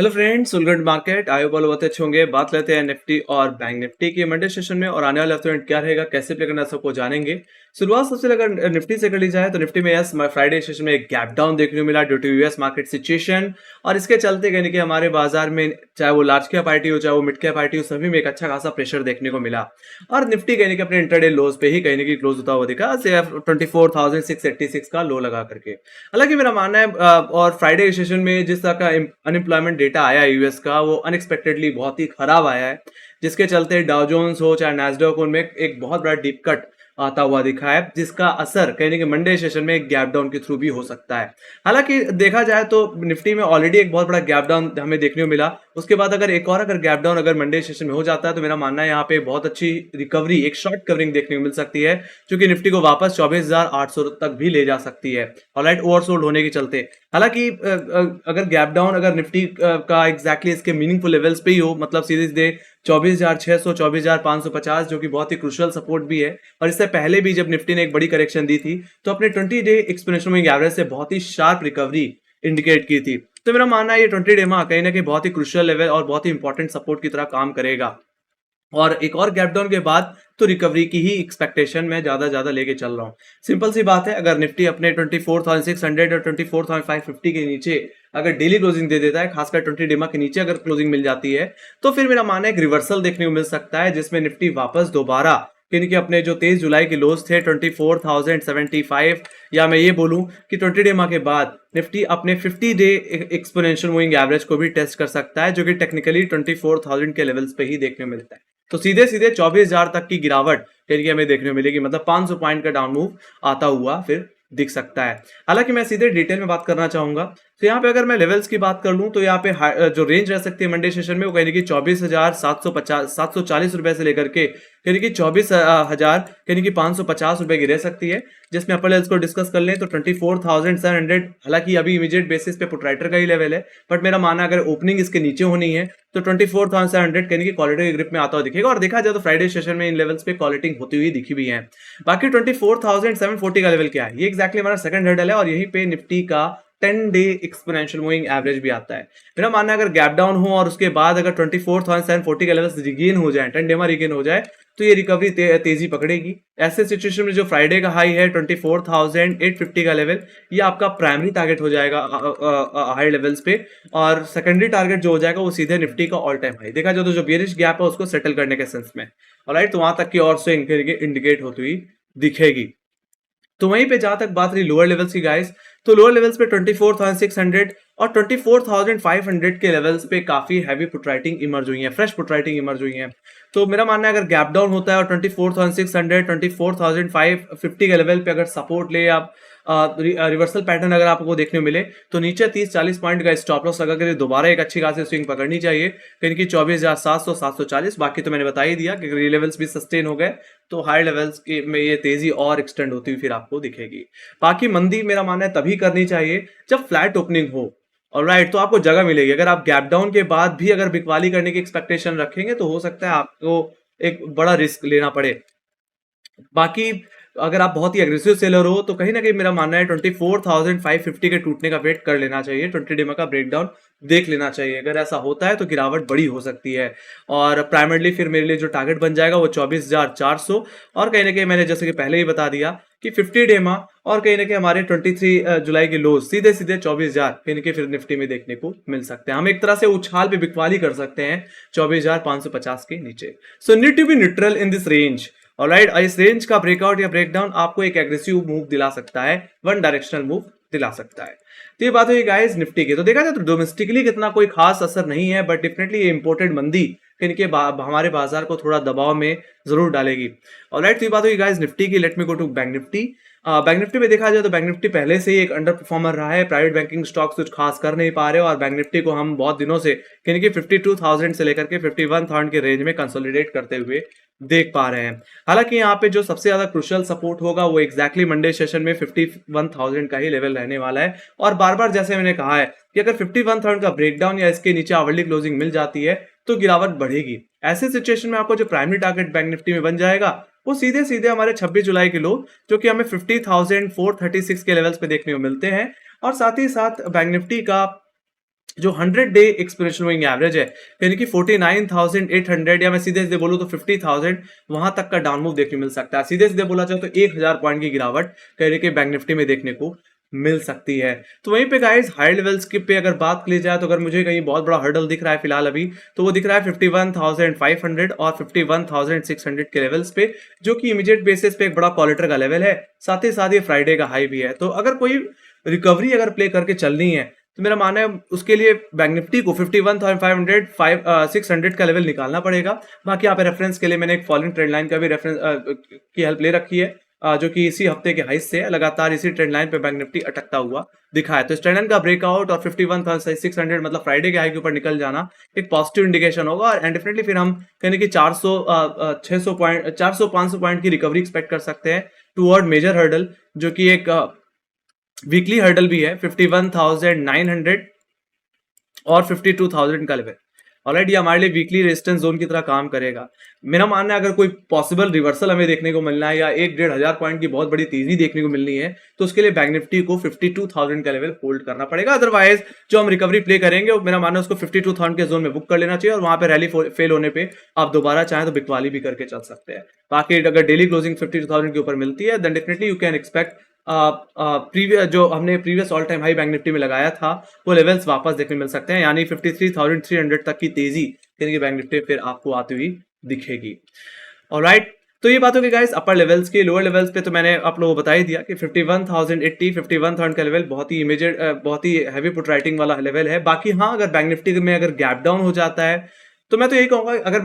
Hello friends, welcome market. आयो बोलो बहुत अच्छे होंगे। बात लेते हैं निफ्टी और बैंक निफ्टी की मंडे सेशन में और आने वाले हफ्ते में क्या रहेगा, कैसे प्ले करना, सबको जानेंगे। शुरुआत सबसे अगर निफ्टी से कर ली जाए तो निफ्टी में यस फ्राइडे सेशन में एक गैप डाउन देखने को मिला due to US market situation. और इसके चलते कहीं ना कहीं हमारे बाजार में चाहे वो लार्ज कैप पार्टी हो चाहे वो मिड कैप पार्टी हो, सभी में एक अच्छा खासा प्रेशर देखने को मिला। और निफ्टी कहीं ना कहीं अपने इंटरडे लोज पे ही कहीं ना कहीं क्लोज होता हुआ दिखा, 24,686 का लो लगा करके। हालांकि मेरा मानना है और फ्राइडे सेशन में जिस तरह का अनएम्प्लॉयमेंट डेटा आया है यूएस का, वो अनएक्सपेक्टेडली बहुत ही खराब आया है, जिसके चलते डाउ जोन्स हो चाहे नैस्डैक, उनमें एक बहुत बड़ा डीप कट आता हुआ दिखा है, जिसका असर कहीं ना कहीं मंडे सेशन में एक गैप डाउन के थ्रू भी हो सकता है। हालांकि देखा जाए तो निफ्टी में ऑलरेडी एक बहुत बड़ा गैप डाउन हमें देखने को मिला। उसके बाद अगर एक और अगर गैप डाउन अगर मंडे सेशन में हो जाता है तो मेरा मानना है यहाँ पे बहुत अच्छी रिकवरी, एक शॉर्ट कवरिंग देखने को मिल सकती है, जो कि निफ्टी को वापस 24,800 तक भी ले जा सकती है, ऑलराइट, ओवरसोल्ड होने के चलते। हालांकि अगर गैप डाउन अगर निफ्टी का एग्जैक्टली इसके मीनिंगफुल लेवल्स पे ही हो, मतलब सीरीज दे 24,600 24,550, जो कि बहुत ही क्रुशियल सपोर्ट भी है। और इससे पहले भी जब निफ्टी ने एक बड़ी करेक्शन दी थी तो अपने 20 डे एक्सपोनेंशियल मूविंग एवरेज से बहुत ही शार्प रिकवरी इंडिकेट की थी। तो मेरा मानना है ये 20 डे में कहीं ना कहीं बहुत ही क्रुशियल लेवल और बहुत ही इंपॉर्टेंट सपोर्ट की तरह काम करेगा। और एक और गैप डाउन के बाद तो रिकवरी की ही एक्सपेक्टेशन में ज्यादा लेके चल रहा हूँ। सिंपल सी बात है, अगर निफ्टी अपने 24,600 और 24,550 के नीचे अगर डेली क्लोजिंग दे देता है, खासकर 20 डेमा के नीचे अगर क्लोजिंग मिल जाती है, तो फिर मेरा मानना है एक रिवर्सल देखने को मिल सकता है, जिसमें निफ्टी वापस दोबारा यानी कि अपने जो 23 जुलाई के लोज थे 24,075, या मैं ये बोलूं कि 20 डेमा के बाद निफ्टी अपने 50 डे एक्सपोनेंशियल मूविंग एवरेज को भी टेस्ट कर सकता है, जो कि टेक्निकली 24,000 के लेवल्स पे ही देखने को मिलता है। तो सीधे सीधे 24,000 तक की गिरावट यानी कि हमें देखने को मिलेगी, मतलब 500 पॉइंट का डाउन मूव आता हुआ फिर दिख सकता है। हालांकि मैं सीधे डिटेल में बात करना चाहूंगा, तो यहाँ पे अगर मैं लेवल्स की बात कर लूं तो यहाँ पे जो रेंज रह सकती है मंडे सेशन में, वो यानी कि 24,750 740 रुपए से लेकर के यानी कि 24,000 यानी कि 550 रुपए की रह सकती है। जिसमें अपर लेवल्स को डिस्कस कर लें तो 24,700, हालांकि अभी इमीडिएट बेसिस पे पुटराइटर का ही लेवल है, बट मेरा मानना अगर ओपनिंग इसके नीचे होनी है तो 24,700 यानी कि क्वालिटी की ग्रिप में आता हुआ दिखेगा। और देखा जाए तो फ्राइडे सेशन में इन लेवल्स पे क्वालिटी होती हुई दिखी भी है। बाकी 24,740 का लेवल क्या है, ये एक्जैक्टली हमारा सेकंड हर्डल है, और यहीं पे निफ्टी का 10 डे एक्सपोनेंशियल मूविंग एवरेज भी आता है। मेरा मानना है अगर गैप डाउन हो और उसके बाद अगर 24,740 का लेवल रिगेन हो जाए, 10 डे में रिगेन हो जाए, तो ये रिकवरी तेजी पकड़ेगी। ऐसे सिचुएशन में जो फ्राइडे का हाई है 24,850 का लेवल, ये आपका प्राइमरी टारगेट हो जाएगा हाई लेवल्स पे, और सेकेंडरी टारगेट जो हो जाएगा वो सीधे निफ्टी का ऑल टाइम हाई। देखा जाए तो जो बेरिश गैप है उसको सेटल करने के सेंस में, ऑलराइट, तो वहां तक की और से इंडिकेट होती हुई दिखेगी। तो वहीं पे जहां तक बात रही लोअर लेवल्स की गाइस, तो लोअर लेवल्स पे 24,600 और 24,500 के लेवल्स पे काफी हैवी पुट राइटिंग इमर्ज हुई है, फ्रेश पुट राइटिंग इमर्ज हुई है। तो मेरा मानना है अगर गैप डाउन होता है और 24,600 24,550 के लेवल पे अगर सपोर्ट ले आप, रिवर्सल पैटर्न अगर आपको देखने को मिले, तो नीचे 30-40 पॉइंट का स्टॉप लॉस लगा कर दोबारा एक अच्छी खासी स्विंग पकड़नी चाहिए, कहीं की 24,700 740। बाकी तो मैंने बता ही दिया कि लेवल्स भी सस्टेन हो गए तो हाई लेवल्स के में ये तेजी और एक्सटेंड होती हुई फिर आपको दिखेगी। बाकी मंदी मेरा मानना है तभी करनी चाहिए जब फ्लैट ओपनिंग हो, ऑलराइट, तो आपको जगह मिलेगी। अगर आप गैप डाउन के बाद भी अगर बिकवाली करने की एक्सपेक्टेशन रखेंगे तो हो सकता है आपको एक बड़ा रिस्क लेना पड़े। बाकी अगर आप बहुत ही एग्रेसिव सेलर हो तो कहीं ना कहीं मेरा मानना है 24,550 के टूटने का वेट कर लेना चाहिए, 20 डे का ब्रेकडाउन देख लेना चाहिए। अगर ऐसा होता है तो गिरावट बड़ी हो सकती है, और प्राइमरली फिर मेरे लिए जो टारगेट बन जाएगा वो 24,400, और कहीं ना कहीं मैंने जैसे कि पहले ही बता दिया कि 50 डे में, और कहीं ना कहीं हमारे 23 जुलाई के लोज सीधे सीधे 24,000 कहीं ना कहीं फिर निफ्टी में देखने को मिल सकते हैं। हम एक तरह से उछाल पे बिकवाली कर सकते हैं 24,550 के नीचे। So need to be neutral in this range, alright. इस रेंज का ब्रेकआउट या ब्रेकडाउन आपको एक एग्रेसिव मूव दिला सकता है, वन डायरेक्शनल मूव दिला सकता है। तो ये बात हुई गाइस निफ्टी की। तो देखा जाए तो डोमेस्टिकली कितना कोई खास असर नहीं है, बट डेफिनेटली ये इंपोर्टेड मंदी इनके हमारे बाजार को थोड़ा दबाव में जरूर डालेगी, ऑलराइट। तो ये बात हुई गाइस निफ्टी की। Let me go to Bank Nifty. Bank Nifty में देखा जाए तो बैंक निफ्टी पहले से ही एक अंडर परफॉर्मर रहा है, प्राइवेट बैंकिंग स्टॉक्स कुछ खास कर नहीं पा रहे, और बैंक निफ्टी को हम बहुत दिनों से यानी कि 52,000 से लेकर के 51,000 के रेंज में कंसोलिडेट करते हुए देख पा रहे हैं। हालांकि यहाँ पे जो सबसे ज्यादा क्रुशियल सपोर्ट होगा वो एग्जैक्टली मंडे सेशन में 51,000 का ही लेवल रहने वाला है। और बार बार जैसे मैंने कहा है कि अगर 51,000 का ब्रेकडाउन या इसके नीचे आवरली क्लोजिंग मिल जाती है तो गिरावट बढ़ेगी। ऐसे सिचुएशन में आपको जो प्राइमरी टारगेट बैंक निफ्टी में बन जाएगा वो सीधे सीधे हमारे 26 जुलाई के लो, जो कि हमें 50,436 के लेवल्स पे देखने को मिलते हैं। और साथ ही साथ बैंक निफ्टी का जो 100 डे एक्सपोनेंशियल मूविंग एवरेज है, यानी कि 49,800 या मैं सीधे सीधे बोलूं तो 50,000, वहां तक का डाउन मूव देखने को मिल सकता है। सीधे सीधे बोला जाए तो 1000 पॉइंट की गिरावट कहने के बैंक निफ्टी में देखने को मिल सकती है। तो वहीं पे गाइस हाई लेवल्स के पे अगर बात की जाए तो अगर मुझे कहीं बहुत बड़ा हर्डल दिख रहा है फिलहाल अभी, तो वो दिख रहा है 51,500 और 51,600 के लेवल्स पे, जो कि इमीडिएट बेसिस पे एक बड़ा कॉलेटर का लेवल है, साथ ही साथ ये फ्राइडे का हाई भी है। तो अगर कोई रिकवरी अगर प्ले करके चलनी है तो मेरा मानना है उसके लिए बैंक निफ्टी को 51,500 600 का लेवल निकालना पड़ेगा। बाकी यहाँ पे रेफरेंस के लिए मैंने एक फॉलोइंग ट्रेंड लाइन का भी रेफरेंस की हेल्प ले रखी है, जो कि इसी हफ्ते के हाई से लगातार इसी ट्रेंड लाइन पे बैंक निफ्टी अटकता हुआ दिखा है। तो इस ट्रेंड लाइन का ब्रेकआउट और 51,600 मतलब फ्राइडे के हाई के ऊपर निकल जाना एक पॉजिटिव इंडिकेशन होगा, और डेफिनेटली फिर हम कहने की 400 600 पॉइंट 400 500 पॉइंट की रिकवरी एक्सपेक्ट कर सकते हैं टूवर्ड मेजर हर्डल, जो कि एक वीकली हर्डल भी है 51,900 और 52,000 का लेवल। ऑलराइट, ये हमारे लिए वीकली रेजिस्टेंस जोन की तरह काम करेगा। मेरा मानना है अगर कोई पॉसिबल रिवर्सल हमें देखने को मिलना है या 1-1.5 पॉइंट की बहुत बड़ी तेजी देखने को मिलनी है, तो उसके लिए बैंक निफ्टी को 52,000 का लेवल होल्ड करना पड़ेगा। अदरवाइज जो हम रिकवरी प्ले करेंगे मेरा मानना है उसको 52,000 के जोन में बुक कर लेना चाहिए, और वहां पे रैली फेल होने पे आप दोबारा चाहें तो बिकवाली भी करके चल सकते हैं। बाकी अगर डेली क्लोजिंग 52,000 के ऊपर मिलती है then definitely you can expect previous जो हमने previous all time high Bank Nifty में लगाया था वो लेवल्स वापस देखने मिल सकते हैं, यानी 53,300 तक की तेजी यानी कि बैंक निफ्टी फिर आपको आती हुई दिखेगी। ऑलराइट, तो ये बात होगी गाइस अपर लेवल्स की। लोअर लेवल्स पे तो मैंने आप लोगों को बता ही दिया कि 51,080 51,000 का लेवल बहुत ही इमीडिएट बहुत ही हैवी पुट राइटिंग वाला लेवल है। बाकी हाँ, अगर बैंक निफ्टी में अगर गैप डाउन हो जाता है तो मैं तो यही कहूंगा, अगर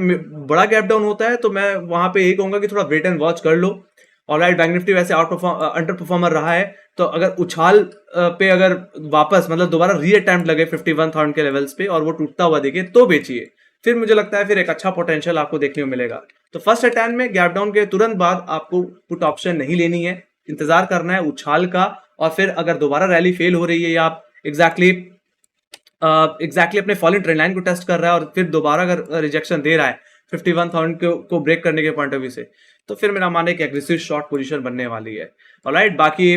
बड़ा गैप डाउन होता है तो मैं वहां पे यही कहूंगा कि थोड़ा वेट एंड वॉच कर लो। ऑलराइट, बैंक निफ्टी वैसे अंडर परफॉर्मर रहा है, तो अगर उछाल पे अगर वापस मतलब दोबारा री अटेम्प्ट लगे 51,000 के लेवल्स पे और वो टूटता हुआ दिखे तो बेचिए, फिर मुझे लगता है फिर एक अच्छा पोटेंशियल आपको देखने को मिलेगा। तो फर्स्ट अटेम्प्ट में गैप डाउन के तुरंत बाद आपको पुट ऑप्शन नहीं लेनी है, इंतजार करना है उछाल का, और फिर अगर दोबारा रैली फेल हो रही है या आप एग्जैक्टली अपने फॉलोइंग ट्रेंड लाइन को टेस्ट कर रहा है और फिर दोबारा अगर रिजेक्शन दे रहा है 51,000 को ब्रेक करने के पॉइंट ऑफ व्यू से, तो फिर मेरा मानना है कि एग्रेसिव शॉर्ट पोजीशन बनने वाली है। ऑलराइट, बाकी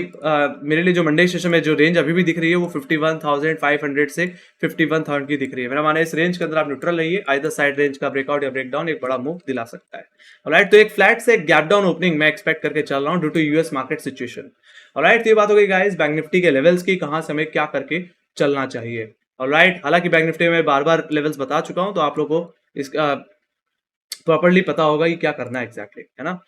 मेरे लिए जो मंडे सेशन में जो रेंज अभी भी दिख रही है वो 51,500 से 51,000 की दिख रही है। मेरा मानना है इस रेंज के अंदर आप न्यूट्रल रहिए, आइदर साइड रेंज का ब्रेकआउट या ब्रेकडाउन एक बड़ा मूव दिला सकता है। ऑलराइट, तो एक फ्लैट से गैप डाउन ओपनिंग मैं एक्सपेक्ट करके चल रहा हूँ due to US market situation. Alright, तो ये बात हो गई गाइस बैंक निफ्टी के लेवल्स की, कहां से हमें क्या करके चलना चाहिए। ऑलराइट, हालांकि बैंक निफ्टी में बार बार लेवल्स बता चुका हूं तो आप लोगों को इसका प्रॉपरली पता होगा कि क्या करना है एग्जैक्टली, है ना।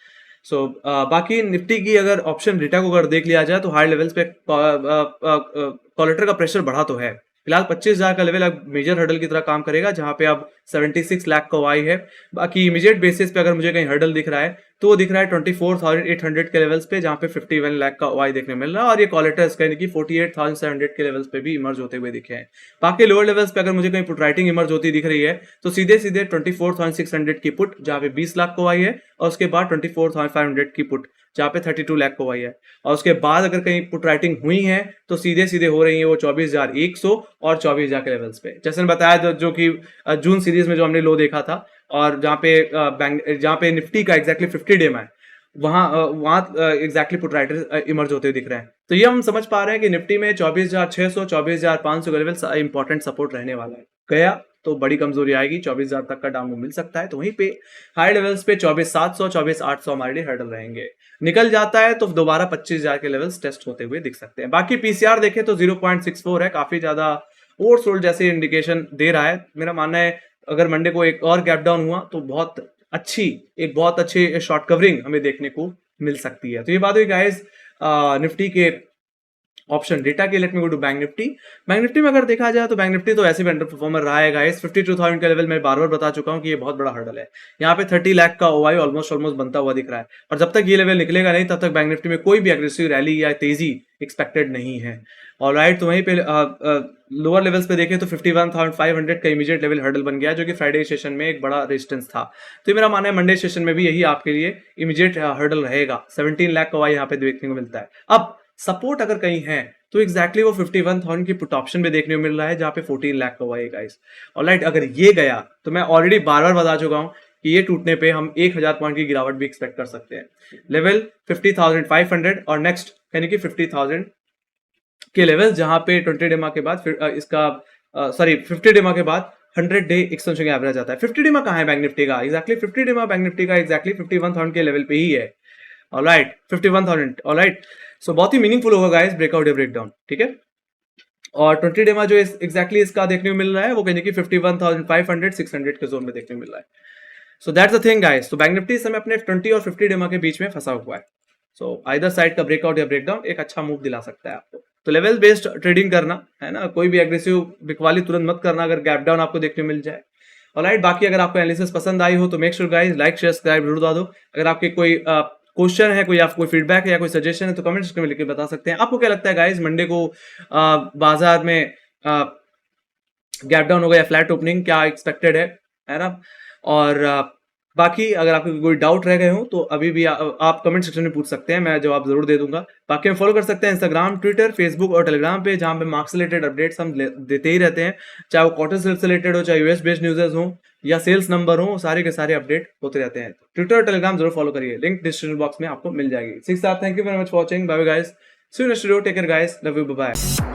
सो बाकी निफ्टी की अगर ऑप्शन डेटा को अगर देख लिया जाए तो हाई लेवल्स पे कॉलेटर का प्रेशर बढ़ा तो है। फिलहाल 25,000 का लेवल अब मेजर हर्डल की तरह काम करेगा, जहां पे अब 76 लाख का वाई है। बाकी इमीडिएट बेसिस पे अगर मुझे कहीं हर्डल दिख रहा है तो वो दिख रहा है 24,800 के लेवल्स पे, जहां पे 51 लाख का वाई देखने मिल रहा है, और ये कॉलेटर्स यानी कि 48,700 के लेवल्स पे भी इमर्ज होते हुए दिखे हैं। बाकी लोअर लेवल्स पे अगर मुझे कहीं पुट राइटिंग इमर्ज होती दिख रही है तो सीधे सीधे 24,600 की पुट जहां पे 20 लाख को वाई है, और उसके बाद 24,500 की पुट जहां पे 32 लाख को वाई है, और उसके बाद अगर कहीं पुट राइटिंग हुई है तो सीधे सीधे हो रही है वो 24,100 और 24,000 के लेवल्स पे। जैसे मैंने बताया जो कि जून सीरीज में जो हमने लो देखा था, और जहां पे निफ्टी का एग्जैक्टली 50 डे में वहां एग्जैक्टली पुट राइटर इमर्ज होते हुए दिख रहे हैं। तो ये हम समझ पा रहे हैं कि निफ्टी में 24,600 24,500 का लेवल इंपॉर्टेंट सपोर्ट रहने वाला है। गया तो बड़ी कमजोरी आएगी, 24,000 तक का डाउन मिल सकता है, तो वहीं पे हाई लेवल्स पे 24,700 24,800 हमारे लिए हर्डल रहेंगे। निकल जाता है तो दोबारा 25,000 के लेवल्स टेस्ट होते हुए दिख सकते हैं। बाकी पीसीआर देखें तो 0.64 है, काफी ज्यादा ओवरसोल्ड जैसे इंडिकेशन दे रहा है। मेरा मानना है अगर मंडे को एक और गैप डाउन हुआ तो एक बहुत अच्छी शॉर्ट कवरिंग हमें देखने को मिल सकती है। तो ये बात हुई गाइस निफ्टी के ऑप्शन डेटा के। Let me go to Bank Nifty. Bank Nifty में अगर देखा जाए तो बैंक निफ्टी तो ऐसे भी अंडर परफॉर्मर रहा है गाइस। 52,000 का लेवल मैं बार बार बता चुका हूं कि ये बहुत बड़ा हर्डल है। यहाँ पे 30 लाख का ओआई ऑलमोस्ट बनता हुआ दिख रहा है, और जब तक ये लेवल निकलेगा नहीं तब तक बैंक निफ्टी में कोई भी एग्रेसिव रैली या तेजी एक्सपेक्टेड नहीं है। ऑलराइट, तो वहीं पे लोअर लेवल्स पे देखें तो 51,500 का इमीडिएट लेवल हर्डल बन गया, जो कि फ्राइडे सेशन में एक बड़ा रेजिस्टेंस था। तो मेरा मानना है मंडे सेशन में भी यही आपके लिए इमीडिएट हर्डल रहेगा। 17 लाख का ओआई यहाँ पे देखने को मिलता है। अब सपोर्ट अगर कहीं है तो एग्जैक्टली वो 51,000 की पुट ऑप्शन में देखने को मिल रहा है, जहां पे 14 लाख का हुआ है गाइस। ऑलराइट, अगर ये गया तो मैं ऑलरेडी बार बार बता चुका हूं कि ये टूटने पे हम 1,000 पॉइंट की गिरावट भी एक्सपेक्ट कर सकते हैं। लेवल 50,500 और नेक्स्ट यानी कि 50,000 के लेवल, जहां पे 20 डेमा के बाद फिर इसका सॉरी 50 डिमा के बाद 100 डे एक्सटेंशन एवरेज आता है। 50 डिमा कहाँ है बैंक निफ्टी का? एग्जैक्टली 50 डिमा बैंक निफ्टी का एग्जैक्टली 51,000 के लेवल पे ही है। ऑलराइट 51,000। ऑलराइट, सो बहुत ही मीनिंगफुल होगा गाइस ब्रेकआउट या ब्रेकडाउन, ठीक है। और 20 डेमा जो एग्जैक्टली इसका देखने को मिल रहा है वो कहीं कि 51,500 600 के जोन में देखने को मिल रहा है। So that's the thing guys. तो बैंक निफ्टी इस समय अपने 20 और 50 डेमा के बीच में फंसा हुआ है। सो आइदर साइड का ब्रेकआउट या ब्रेकडाउन एक अच्छा मूव दिला सकता है आपको। तो लेवल बेस्ड ट्रेडिंग करना है ना, कोई भी एग्रेसिव बिकवाली तुरंत मत करना अगर गैप डाउन आपको देखने मिल जाए। ऑलराइट, बाकी अगर आपको एनालिसिस पसंद आई हो तो make sure guys like share subscribe जरूर दबा दो। अगर आपके कोई क्वेश्चन है, कोई आपको कोई फीडबैक है या कोई सजेशन है तो कमेंट सेक्शन में लिख के बता सकते हैं। आपको क्या लगता है गाइस, मंडे को बाजार में गैप डाउन होगा या फ्लैट ओपनिंग क्या एक्सपेक्टेड है ना? और बाकी अगर आपको कोई डाउट रह गए हो तो अभी भी आप कमेंट सेक्शन में पूछ सकते हैं, मैं जवाब जरूर दे दूंगा। बाकी हम फॉलो कर सकते हैं इंस्टाग्राम, ट्विटर, फेसबुक और टेलीग्राम पे, जहां पे मार्क्स रिलेटेड अपडेट्स हम देते ही रहते हैं, चाहे वो क्वार्टर सेल्स रिलेटेड हो, चाहे यूएस बेस्ड न्यूज़ हो या सेल्स नंबर हो, सारे के सारे अपडेट होते रहते हैं। ट्विटर और टेलीग्राम जरूर फॉलो करिए, लिंक डिस्क्रिप्शन बॉक्स में आपको मिल जाएगी। Thank you very much for watching, bye bye guys, see you next video, take care guys, love you, bye bye.